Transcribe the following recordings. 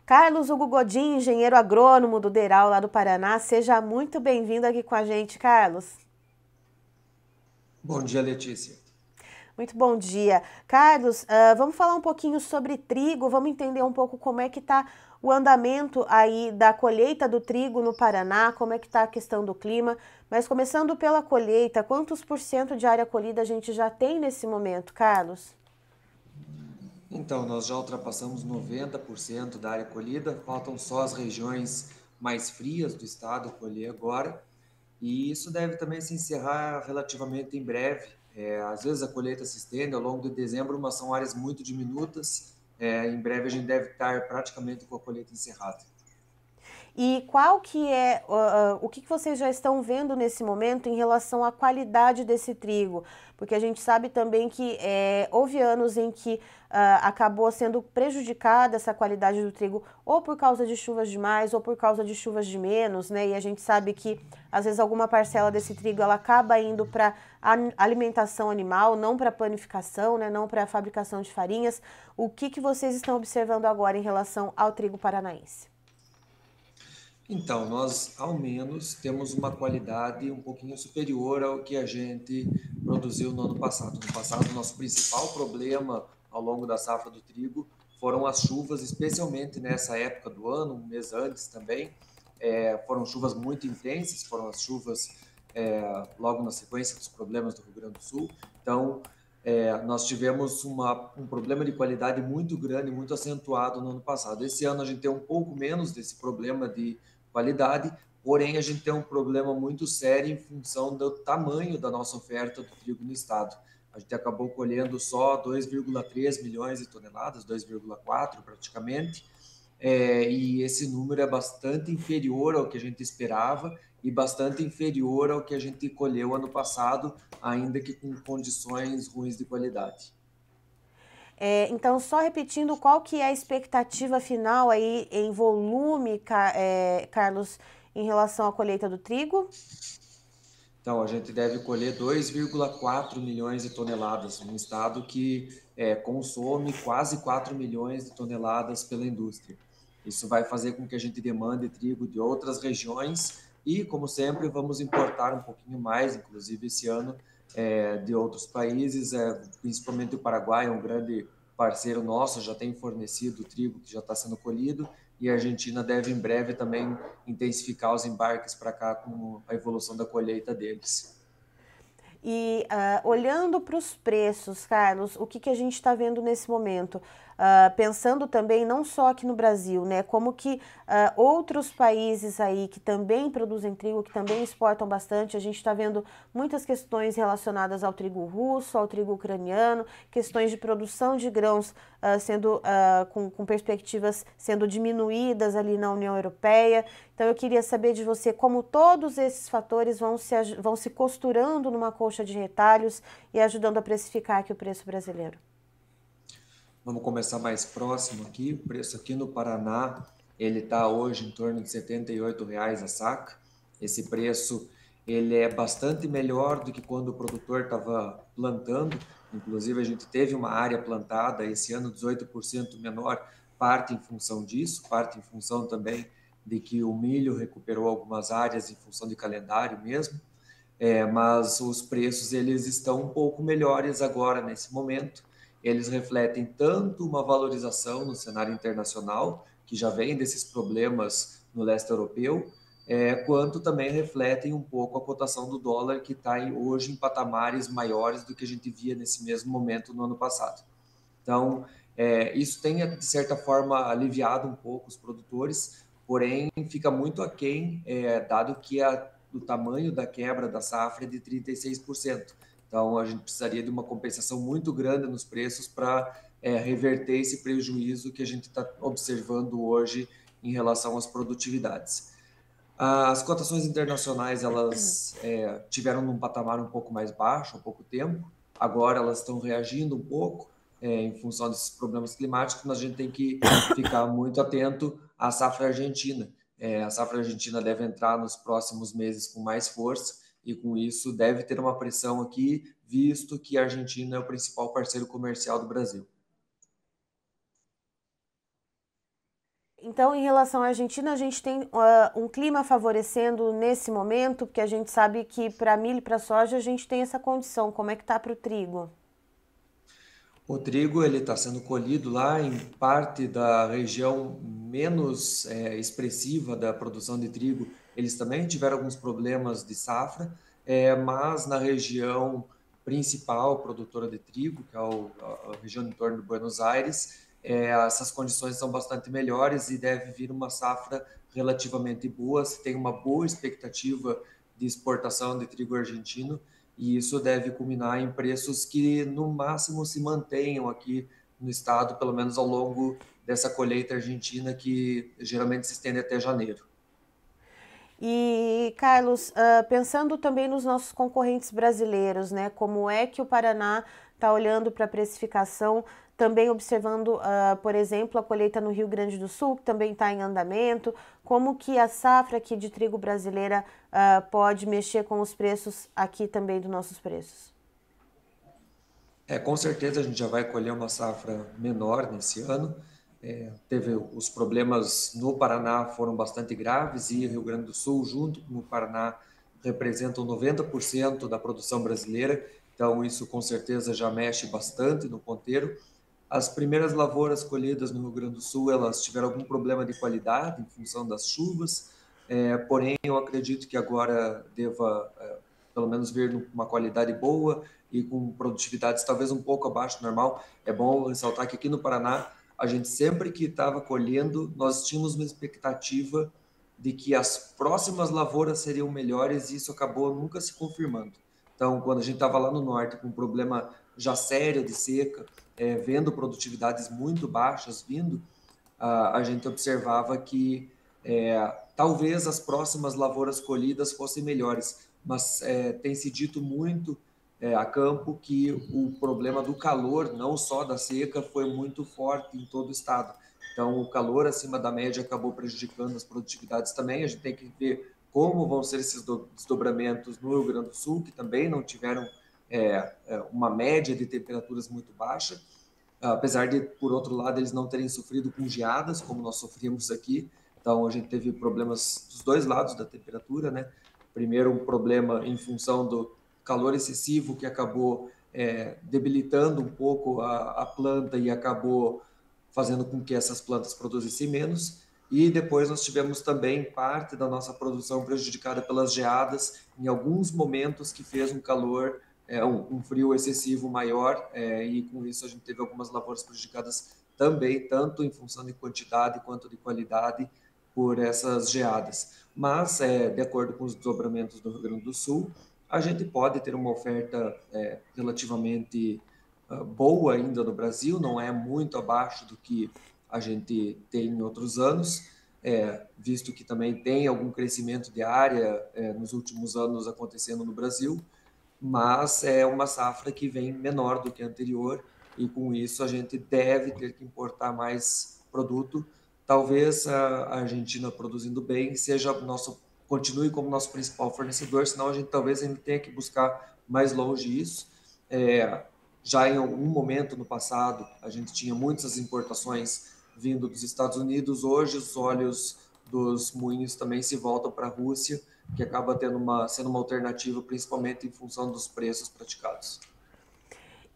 Carlos Hugo Godin, engenheiro agrônomo do Deral, lá do Paraná. Seja muito bem-vindo aqui com a gente, Carlos. Bom dia, Letícia. Muito bom dia. Carlos, vamos falar um pouquinho sobre trigo, vamos entender um pouco como é que está o andamento aí da colheita do trigo no Paraná, como é que está a questão do clima. Mas começando pela colheita, quantos por cento de área colhida a gente já tem nesse momento, Carlos? Então, nós já ultrapassamos 90% da área colhida, faltam só as regiões mais frias do estado colher agora, e isso deve também se encerrar relativamente em breve. Às vezes a colheita se estende ao longo de dezembro, mas são áreas muito diminutas. Em breve a gente deve estar praticamente com a colheita encerrada. E qual que é, o que vocês já estão vendo nesse momento em relação à qualidade desse trigo? Porque a gente sabe também que houve anos em que acabou sendo prejudicada essa qualidade do trigo, ou por causa de chuvas demais, ou por causa de chuvas de menos, né? E a gente sabe que às vezes alguma parcela desse trigo ela acaba indo para alimentação animal, não para panificação, né? Não para fabricação de farinhas. O que vocês estão observando agora em relação ao trigo paranaense? Então, nós ao menos temos uma qualidade um pouquinho superior ao que a gente produziu no ano passado. No passado, nosso principal problema ao longo da safra do trigo foram as chuvas, especialmente nessa época do ano, um mês antes também. Foram chuvas muito intensas, foram as chuvas logo na sequência dos problemas do Rio Grande do Sul. Então, nós tivemos um problema de qualidade muito grande, muito acentuado no ano passado. Esse ano a gente tem um pouco menos desse problema de qualidade, porém a gente tem um problema muito sério em função do tamanho da nossa oferta do trigo no estado. A gente acabou colhendo só 2,3 milhões de toneladas, 2,4 praticamente, e esse número é bastante inferior ao que a gente esperava e bastante inferior ao que a gente colheu ano passado, ainda que com condições ruins de qualidade. Então, só repetindo, qual que é a expectativa final aí em volume, Carlos, em relação à colheita do trigo? Então, a gente deve colher 2,4 milhões de toneladas, um estado que consome quase 4 milhões de toneladas pela indústria. Isso vai fazer com que a gente demande trigo de outras regiões e, como sempre, vamos importar um pouquinho mais, inclusive esse ano, de outros países, principalmente o Paraguai é um grande parceiro nosso, já tem fornecido o trigo que já está sendo colhido, e a Argentina deve em breve também intensificar os embarques para cá com a evolução da colheita deles. E olhando para os preços, Carlos, o que a gente está vendo nesse momento? Pensando também não só aqui no Brasil, né? Como que outros países aí que também produzem trigo, que também exportam bastante, a gente está vendo muitas questões relacionadas ao trigo russo, ao trigo ucraniano, questões de produção de grãos sendo com perspectivas sendo diminuídas ali na União Europeia. Então eu queria saber de você como todos esses fatores vão se costurando numa colcha de retalhos e ajudando a precificar aqui o preço brasileiro. Vamos começar mais próximo aqui. O preço aqui no Paraná, ele está hoje em torno de R$ 78 a saca. Esse preço ele é bastante melhor do que quando o produtor estava plantando. Inclusive, a gente teve uma área plantada esse ano 18% menor, parte em função disso, parte em função também de que o milho recuperou algumas áreas em função de calendário mesmo. Mas os preços eles estão um pouco melhores agora nesse momento. Eles refletem tanto uma valorização no cenário internacional, que já vem desses problemas no leste europeu, quanto também refletem um pouco a cotação do dólar, que está hoje em patamares maiores do que a gente via nesse mesmo momento no ano passado. Então, isso tem, de certa forma, aliviado um pouco os produtores, porém, fica muito aquém, dado que o tamanho da quebra da safra é de 36%. Então, a gente precisaria de uma compensação muito grande nos preços para reverter esse prejuízo que a gente está observando hoje em relação às produtividades. As cotações internacionais elas tiveram num patamar um pouco mais baixo há pouco tempo, agora elas estão reagindo um pouco em função desses problemas climáticos, mas a gente tem que ficar muito atento à safra argentina. A safra argentina deve entrar nos próximos meses com mais força e com isso deve ter uma pressão aqui, visto que a Argentina é o principal parceiro comercial do Brasil. Então, em relação à Argentina, a gente tem um clima favorecendo nesse momento, porque a gente sabe que para milho e para soja a gente tem essa condição. Como é que tá para o trigo? O trigo ele está sendo colhido lá em parte da região menos expressiva da produção de trigo. Eles também tiveram alguns problemas de safra, mas na região principal produtora de trigo, que é a região em torno de Buenos Aires, essas condições são bastante melhores e deve vir uma safra relativamente boa. Se tem uma boa expectativa de exportação de trigo argentino e isso deve culminar em preços que no máximo se mantenham aqui no estado, pelo menos ao longo dessa colheita argentina que geralmente se estende até janeiro. E, Carlos, pensando também nos nossos concorrentes brasileiros, né? Como é que o Paraná está olhando para a precificação, também observando, por exemplo, a colheita no Rio Grande do Sul, que também está em andamento, como que a safra aqui de trigo brasileira pode mexer com os preços aqui também dos nossos preços? Com certeza a gente já vai colher uma safra menor nesse ano. Teve os problemas no Paraná foram bastante graves e o Rio Grande do Sul, junto com o Paraná, representam 90% da produção brasileira. Então isso com certeza já mexe bastante no ponteiro. As primeiras lavouras colhidas no Rio Grande do Sul, elas tiveram algum problema de qualidade em função das chuvas, porém eu acredito que agora deva, pelo menos, vir uma qualidade boa e com produtividades talvez um pouco abaixo do normal. É bom ressaltar que aqui no Paraná, a gente sempre que estava colhendo, nós tínhamos uma expectativa de que as próximas lavouras seriam melhores e isso acabou nunca se confirmando. Então, quando a gente estava lá no norte com um problema já sério de seca, vendo produtividades muito baixas vindo, a gente observava que talvez as próximas lavouras colhidas fossem melhores, mas tem se dito muito a campo que o problema do calor, não só da seca, foi muito forte em todo o estado. Então, o calor acima da média acabou prejudicando as produtividades também. A gente tem que ver como vão ser esses desdobramentos no Rio Grande do Sul, que também não tiveram uma média de temperaturas muito baixa, apesar de, por outro lado, eles não terem sofrido com geadas, como nós sofrimos aqui. Então, a gente teve problemas dos dois lados da temperatura, né? Primeiro, um problema em função do calor excessivo que acabou debilitando um pouco a planta e acabou fazendo com que essas plantas produzissem menos. E depois nós tivemos também parte da nossa produção prejudicada pelas geadas, em alguns momentos que fez um calor um frio excessivo maior, e com isso a gente teve algumas lavouras prejudicadas também, tanto em função de quantidade quanto de qualidade, por essas geadas. Mas, de acordo com os desdobramentos do Rio Grande do Sul, a gente pode ter uma oferta relativamente boa ainda no Brasil, não é muito abaixo do que a gente tem em outros anos, visto que também tem algum crescimento de área nos últimos anos acontecendo no Brasil, mas é uma safra que vem menor do que a anterior e com isso a gente deve ter que importar mais produto. Talvez a Argentina produzindo bem seja nosso continue como nosso principal fornecedor, senão a gente talvez ainda tenha que buscar mais longe isso. Já em algum momento no passado a gente tinha muitas importações vindo dos Estados Unidos, hoje os olhos dos moinhos também se voltam para a Rússia, que acaba sendo uma alternativa, principalmente em função dos preços praticados.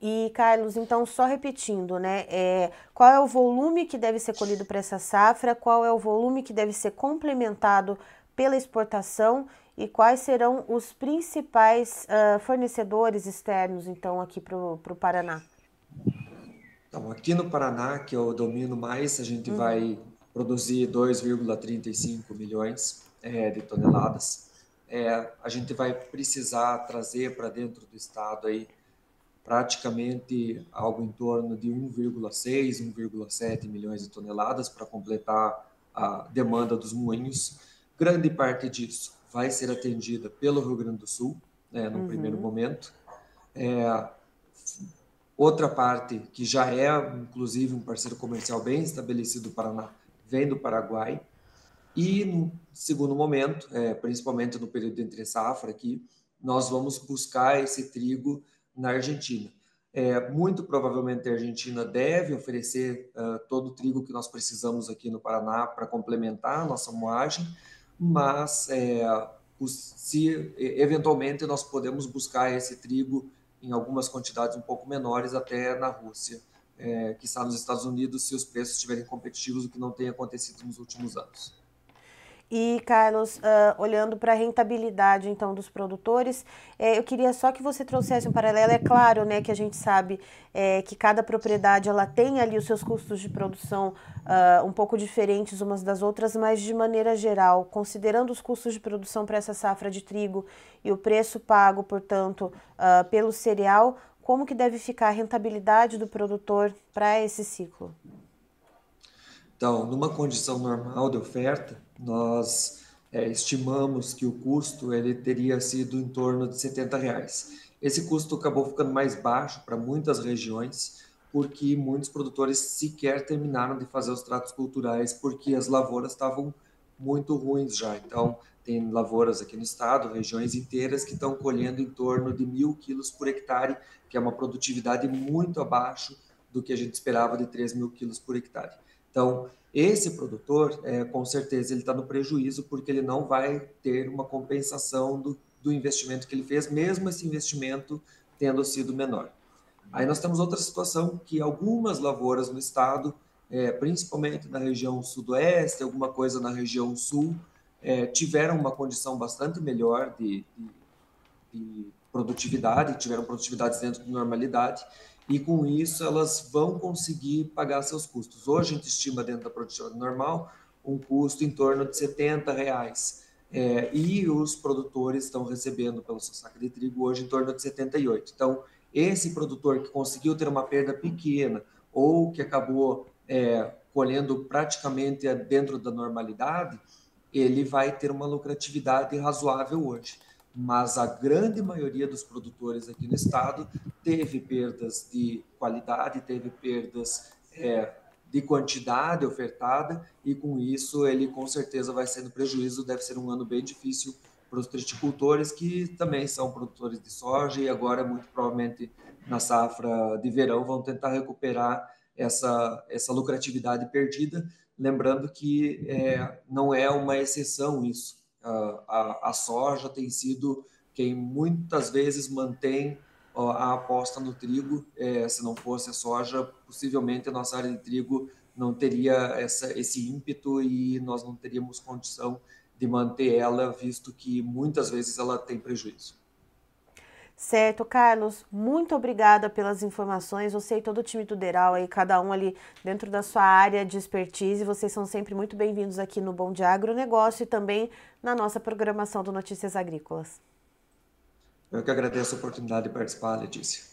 E, Carlos, então, só repetindo, né? Qual é o volume que deve ser colhido para essa safra? Qual é o volume que deve ser complementado pela exportação? E quais serão os principais fornecedores externos, então, aqui para o Paraná? Então, aqui no Paraná, que eu domino mais, a gente vai produzir 2,35 milhões de toneladas. A gente vai precisar trazer para dentro do estado aí praticamente algo em torno de 1,6, 1,7 milhões de toneladas para completar a demanda dos moinhos. Grande parte disso vai ser atendida pelo Rio Grande do Sul, no primeiro Uhum. momento. É, Outra parte, que já é inclusive um parceiro comercial bem estabelecido do Paraná, vem do Paraguai. E no segundo momento, principalmente no período de entre safra aqui, nós vamos buscar esse trigo na Argentina. Muito provavelmente a Argentina deve oferecer todo o trigo que nós precisamos aqui no Paraná para complementar a nossa moagem, mas se eventualmente nós podemos buscar esse trigo em algumas quantidades um pouco menores até na Rússia, que está nos Estados Unidos, se os preços estiverem competitivos, o que não tem acontecido nos últimos anos. E, Carlos, olhando para a rentabilidade, então, dos produtores, eu queria só que você trouxesse um paralelo. É claro, né, que a gente sabe que cada propriedade, ela tem ali os seus custos de produção um pouco diferentes umas das outras, mas, de maneira geral, considerando os custos de produção para essa safra de trigo e o preço pago, portanto, pelo cereal, como que deve ficar a rentabilidade do produtor para esse ciclo? Então, numa condição normal de oferta, nós estimamos que o custo ele teria sido em torno de R$ 70. Esse custo acabou ficando mais baixo para muitas regiões, porque muitos produtores sequer terminaram de fazer os tratos culturais, porque as lavouras estavam muito ruins já. Então, tem lavouras aqui no estado, regiões inteiras, que estão colhendo em torno de 1.000 quilos por hectare, que é uma produtividade muito abaixo do que a gente esperava de 3.000 quilos por hectare. Então, esse produtor, com certeza, ele está no prejuízo porque ele não vai ter uma compensação do investimento que ele fez, mesmo esse investimento tendo sido menor. Aí nós temos outra situação que algumas lavouras no estado, principalmente na região sudoeste, alguma coisa na região sul, tiveram uma condição bastante melhor de produtividade, tiveram produtividades dentro de normalidade, e com isso elas vão conseguir pagar seus custos. Hoje a gente estima dentro da produtividade normal um custo em torno de R$ 70, e os produtores estão recebendo pelo seu saco de trigo hoje em torno de 78. Então, esse produtor que conseguiu ter uma perda pequena ou que acabou colhendo praticamente dentro da normalidade, ele vai ter uma lucratividade razoável hoje. Mas a grande maioria dos produtores aqui no estado teve perdas de qualidade, teve perdas de quantidade ofertada, e com isso ele com certeza vai ser no prejuízo. Deve ser um ano bem difícil para os triticultores, que também são produtores de soja, e agora muito provavelmente na safra de verão vão tentar recuperar essa lucratividade perdida. Lembrando que não é uma exceção isso. A soja tem sido quem muitas vezes mantém a aposta no trigo. Se não fosse a soja, possivelmente a nossa área de trigo não teria esse ímpeto e nós não teríamos condição de manter ela, visto que muitas vezes ela tem prejuízo. Certo, Carlos, muito obrigada pelas informações. Você e todo o time do Deral aí, cada um ali dentro da sua área de expertise, vocês são sempre muito bem-vindos aqui no Bom Dia Agronegócio e também na nossa programação do Notícias Agrícolas. Eu que agradeço a oportunidade de participar, Letícia.